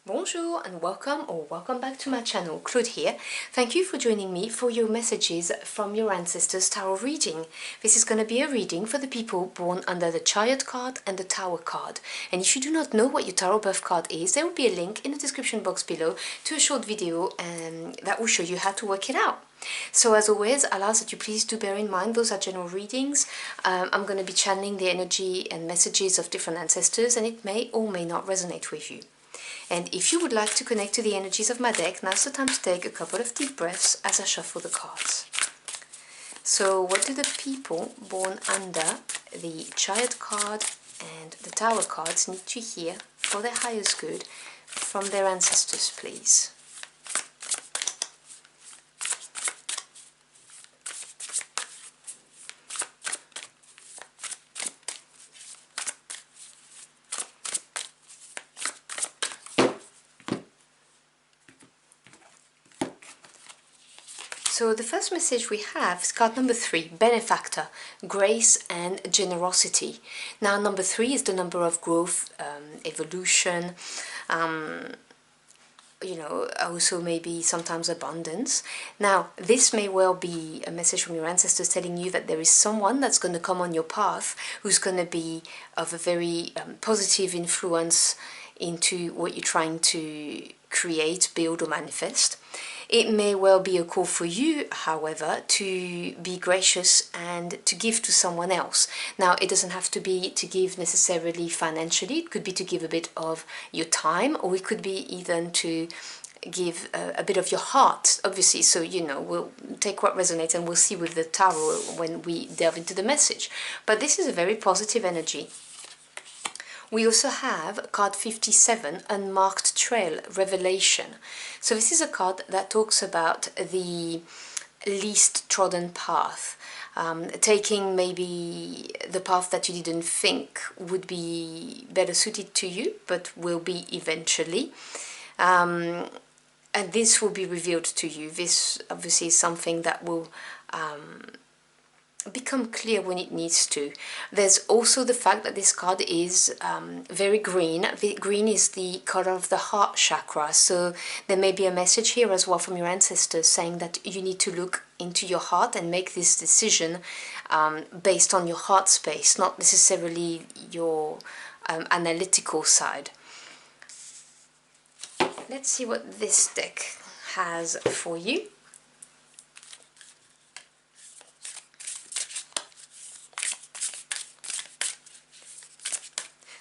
Bonjour and welcome back to my channel. Claude here. Thank you for joining me for your messages from your ancestors tarot reading. This is going to be a reading for the people born under the Chariot card and the Tower card. And if you do not know what your tarot birth card is, there will be a link in the description box below to a short video that will show you how to work it out. So as always, I'll ask that you please do bear in mind those are general readings. I'm going to be channeling the energy and messages of different ancestors, and it may or may not resonate with you. And if you would like to connect to the energies of my deck, now's the time to take a couple of deep breaths as I shuffle the cards. So what do the people born under the Chariot card and the Tower cards need to hear for their highest good from their ancestors, please? So the first message we have is card number 3, Benefactor, Grace and Generosity. Now number 3 is the number of growth, evolution, also maybe sometimes abundance. Now this may well be a message from your ancestors telling you that there is someone that's going to come on your path who's going to be of a very positive influence into what you're trying to create, build or manifest. It may well be a call for you, however, to be gracious and to give to someone else. Now, it doesn't have to be to give necessarily financially. It could be to give a bit of your time, or it could be even to give a bit of your heart, obviously. So, we'll take what resonates and we'll see with the tarot when we delve into the message. But this is a very positive energy. We also have card 57, Unmarked Trail, Revelation. So this is a card that talks about the least trodden path, taking maybe the path that you didn't think would be better suited to you, but will be eventually. And this will be revealed to you. This obviously is something that will become clear when it needs to. There's also the fact that this card is very green. Green is the color of the heart chakra, so there may be a message here as well from your ancestors saying that you need to look into your heart and make this decision based on your heart space, not necessarily your analytical side. Let's see what this deck has for you.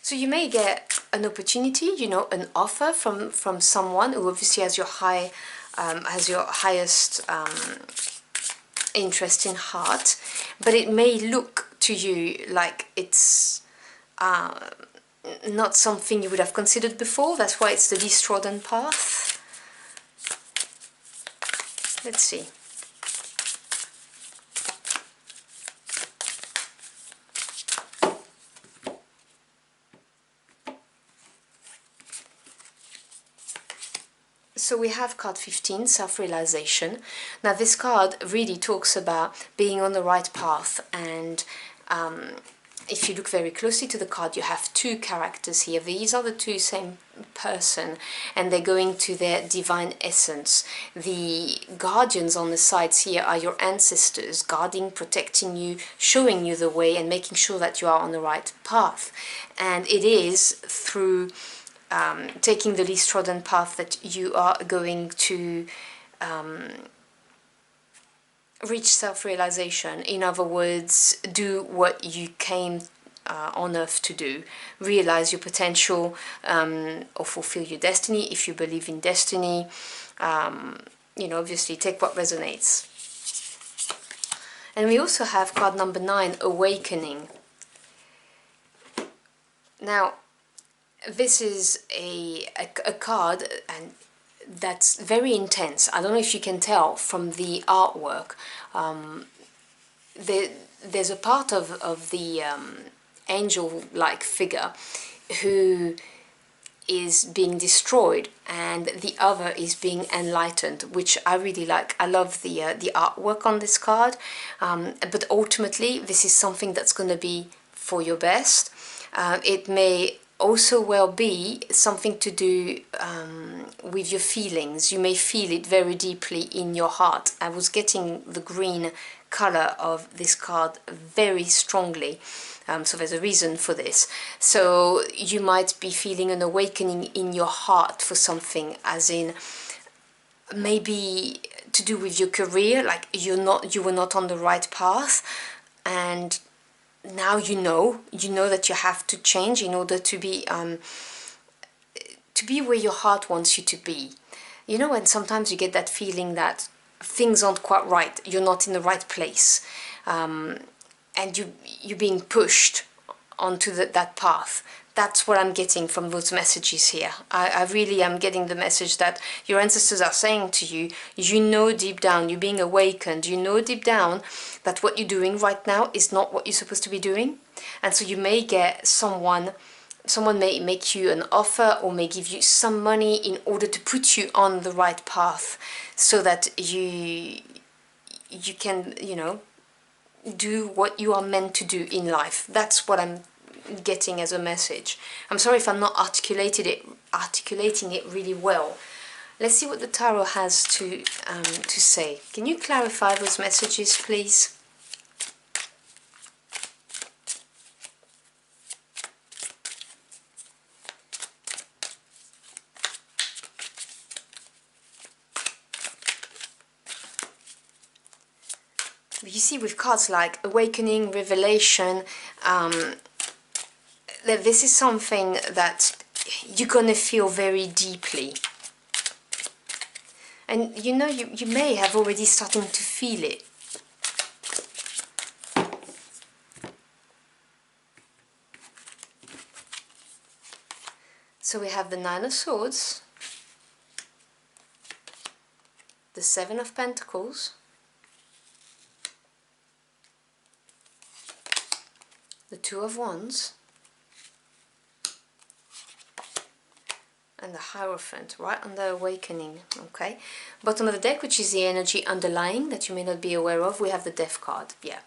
So you may get an opportunity, an offer from someone who obviously has your highest interest in heart, but it may look to you like it's not something you would have considered before. That's why it's the least trodden path. Let's see. So we have card 15, Self-Realization. Now this card really talks about being on the right path, and if you look very closely to the card, you have two characters here. These are the two same person, and they're going to their divine essence. The guardians on the sides here are your ancestors, guarding, protecting you, showing you the way, and making sure that you are on the right path. And it is through taking the least trodden path that you are going to reach self-realization. In other words, do what you came on earth to do. Realize your potential, or fulfill your destiny if you believe in destiny. Obviously take what resonates. And we also have card number 9, Awakening. Now, this is a card and that's very intense. I don't know if you can tell from the artwork. There's a part of the angel-like figure who is being destroyed and the other is being enlightened, which I really like. I love the artwork on this card, but ultimately this is something that's going to be for your best. It may also well be something to do with your feelings. You may feel it very deeply in your heart. I was getting the green color of this card very strongly, so there's a reason for this. So you might be feeling an awakening in your heart for something, as in maybe to do with your career, like you were not on the right path, and now you know that you have to change in order to be where your heart wants you to be. You know, and sometimes you get that feeling that things aren't quite right, you're not in the right place, and you're being pushed onto that path. That's what I'm getting from those messages here. I really am getting the message that your ancestors are saying to you, you know deep down, you're being awakened, you know deep down that what you're doing right now is not what you're supposed to be doing. And so you may get someone may make you an offer or may give you some money in order to put you on the right path, so that you can, you know, do what you are meant to do in life. That's what I'm getting as a message. I'm sorry if I'm not articulating it really well. Let's see what the tarot has to say. Can you clarify those messages, please? You see, with cards like awakening, revelation, that this is something that you're gonna feel very deeply, and you know, you may have already starting to feel it. So we have the Nine of Swords, the Seven of Pentacles, the Two of Wands, and the Hierophant, right under awakening. Okay, bottom of the deck, which is the energy underlying that you may not be aware of, we have the Death card. Yeah,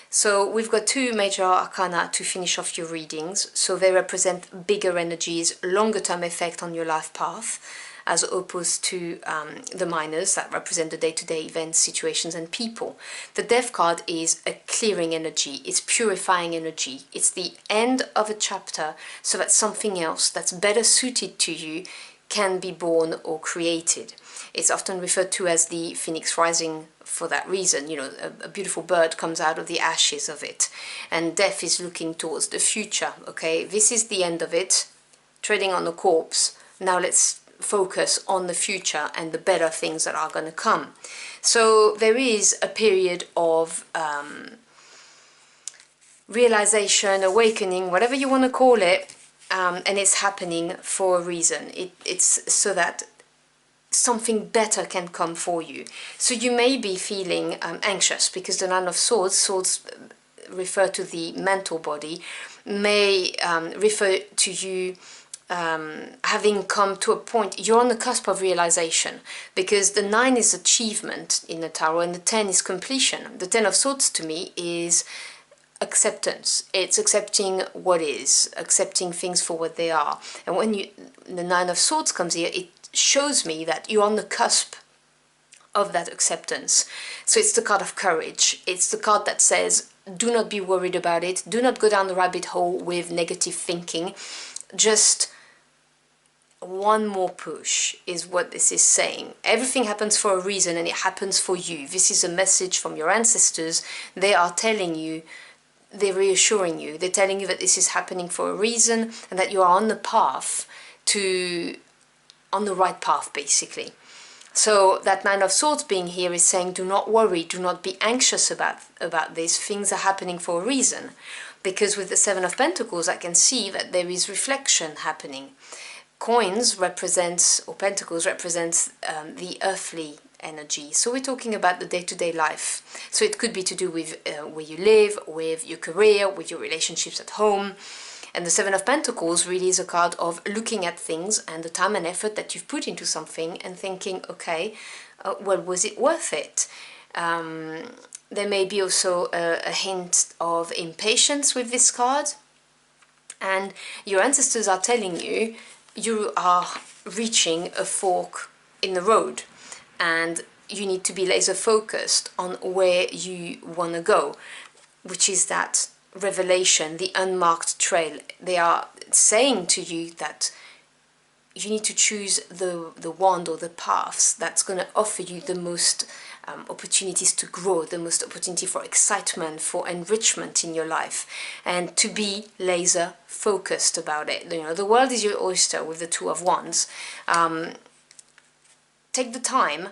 so we've got two major arcana to finish off your readings. So they represent bigger energies, longer term effect on your life path, as opposed to the minors that represent the day-to-day events, situations and people. The Death card is a clearing energy, it's purifying energy, it's the end of a chapter so that something else that's better suited to you can be born or created. It's often referred to as the phoenix rising for that reason. You know, a beautiful bird comes out of the ashes of it, and death is looking towards the future. Okay, this is the end of it, treading on the corpse. Now let's focus on the future and the better things that are going to come. So there is a period of realization, awakening, whatever you want to call it, and it's happening for a reason. It's so that something better can come for you. So you may be feeling anxious, because the Nine of Swords refer to the mental body, may refer to you having come to a point, you're on the cusp of realization, because the 9 is achievement in the tarot and the 10 is completion. The 10 of Swords to me is acceptance. It's accepting what is, accepting things for what they are. And when the Nine of Swords comes here, it shows me that you're on the cusp of that acceptance. So it's the card of courage. It's the card that says, do not be worried about it. Do not go down the rabbit hole with negative thinking. Just one more push is what this is saying. Everything happens for a reason, and it happens for you. This is a message from your ancestors. They are telling you, they're reassuring you, they're telling you that this is happening for a reason, and that you are on the path on the right path, basically. So that Nine of Swords being here is saying, do not worry, do not be anxious about this. Things are happening for a reason. Because with the Seven of Pentacles, I can see that there is reflection happening. Coins represents, or pentacles represents, the earthly energy. So we're talking about the day-to-day life. So it could be to do with where you live, with your career, with your relationships at home. And the Seven of Pentacles really is a card of looking at things and the time and effort that you've put into something and thinking, okay, well, was it worth it? There may be also a hint of impatience with this card. And your ancestors are telling you you are reaching a fork in the road, and you need to be laser focused on where you want to go, which is that revelation, the unmarked trail. They are saying to you that you need to choose the wand or the paths that's going to offer you the most opportunities to grow, the most opportunity for excitement, for enrichment in your life, and to be laser focused about it. You know, the world is your oyster with the Two of Wands. Take the time,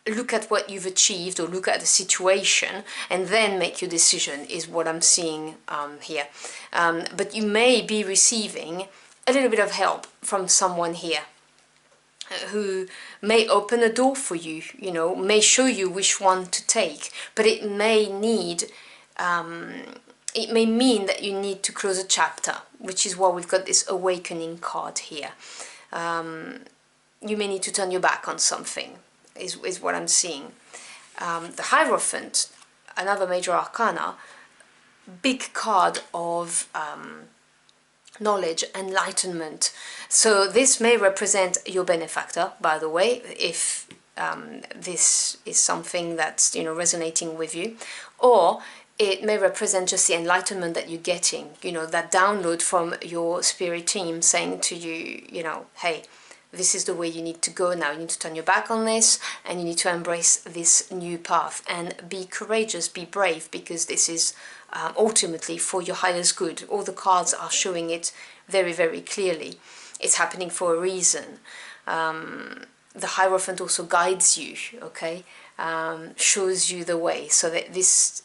look at what you've achieved or look at the situation, and then make your decision, is what I'm seeing here. But you may be receiving a little bit of help from someone here who may open a door for you, you know, may show you which one to take, but it may need, it may mean that you need to close a chapter, which is why we've got this awakening card here. You may need to turn your back on something, is what I'm seeing. The Hierophant, another major arcana, big card of knowledge, enlightenment. So this may represent your benefactor, by the way, if this is something that's, you know, resonating with you, or it may represent just the enlightenment that you're getting, you know, that download from your spirit team saying to you, you know, hey, this is the way you need to go now. You need to turn your back on this, and you need to embrace this new path and be courageous, be brave, because this is ultimately for your highest good. All the cards are showing it very, very clearly. It's happening for a reason. The Hierophant also guides you, okay, shows you the way, so that this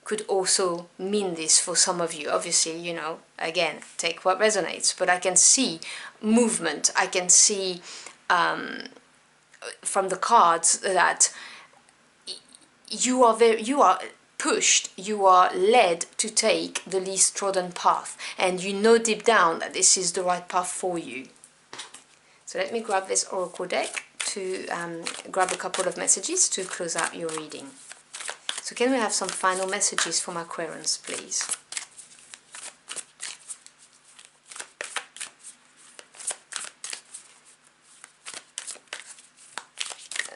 could also mean this for some of you. Obviously, you know, again, take what resonates, but I can see movement. I can see from the cards that you are pushed, you are led to take the least trodden path, and you know deep down that this is the right path for you. So let me grab this oracle deck to grab a couple of messages to close out your reading. So can we have some final messages from Aquarians, please?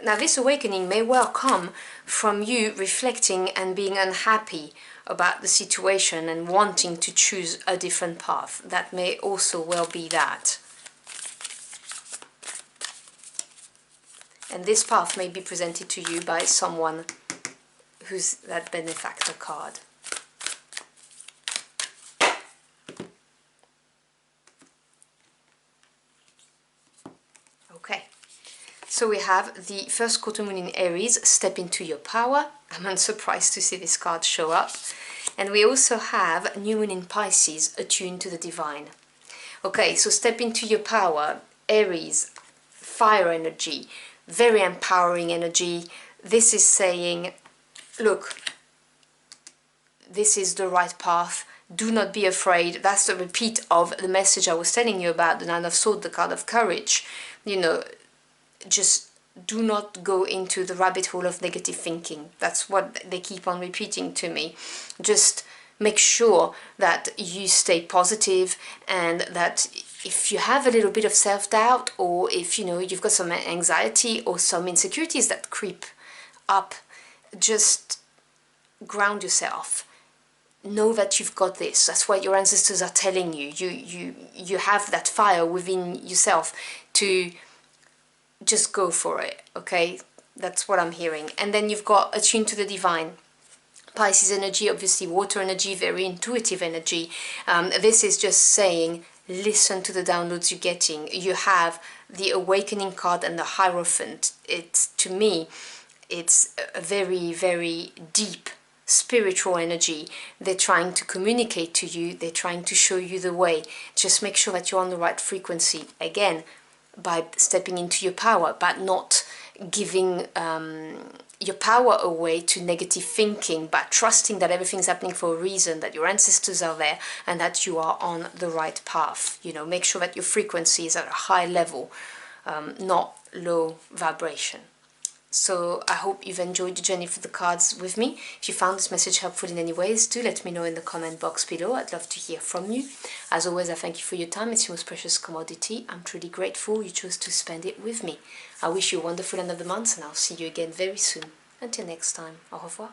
Now this awakening may well come from you reflecting and being unhappy about the situation and wanting to choose a different path. That may also well be that. And this path may be presented to you by someone who's that benefactor card. Okay. So we have the first quarter moon in Aries, step into your power. I'm unsurprised to see this card show up. And we also have new moon in Pisces, attuned to the divine. Okay, so step into your power, Aries, fire energy, very empowering energy. This is saying, look, this is the right path. Do not be afraid. That's the repeat of the message I was telling you about, the Nine of Swords, the card of courage. You know, just do not go into the rabbit hole of negative thinking. That's what they keep on repeating to me. Just make sure that you stay positive, and that if you have a little bit of self-doubt, or if, you know, you've got some anxiety or some insecurities that creep up, just ground yourself. Know that you've got this. That's what your ancestors are telling you. You have that fire within yourself to just go for it, okay? That's what I'm hearing. And then you've got attuned to the divine. Pisces energy, obviously water energy, very intuitive energy. This is just saying, listen to the downloads you're getting. You have the awakening card and the Hierophant. It's, to me, it's a very, very deep spiritual energy. They're trying to communicate to you. They're trying to show you the way. Just make sure that you're on the right frequency. Again, by stepping into your power, but not giving your power away to negative thinking, but trusting that everything's happening for a reason, that your ancestors are there, and that you are on the right path. You know, make sure that your frequency is at a high level, not low vibration. So I hope you've enjoyed the journey for the cards with me. If you found this message helpful in any ways, do let me know in the comment box below. I'd love to hear from you. As always, I thank you for your time. It's your most precious commodity. I'm truly grateful you chose to spend it with me. I wish you a wonderful end of the month, and I'll see you again very soon. Until next time, au revoir.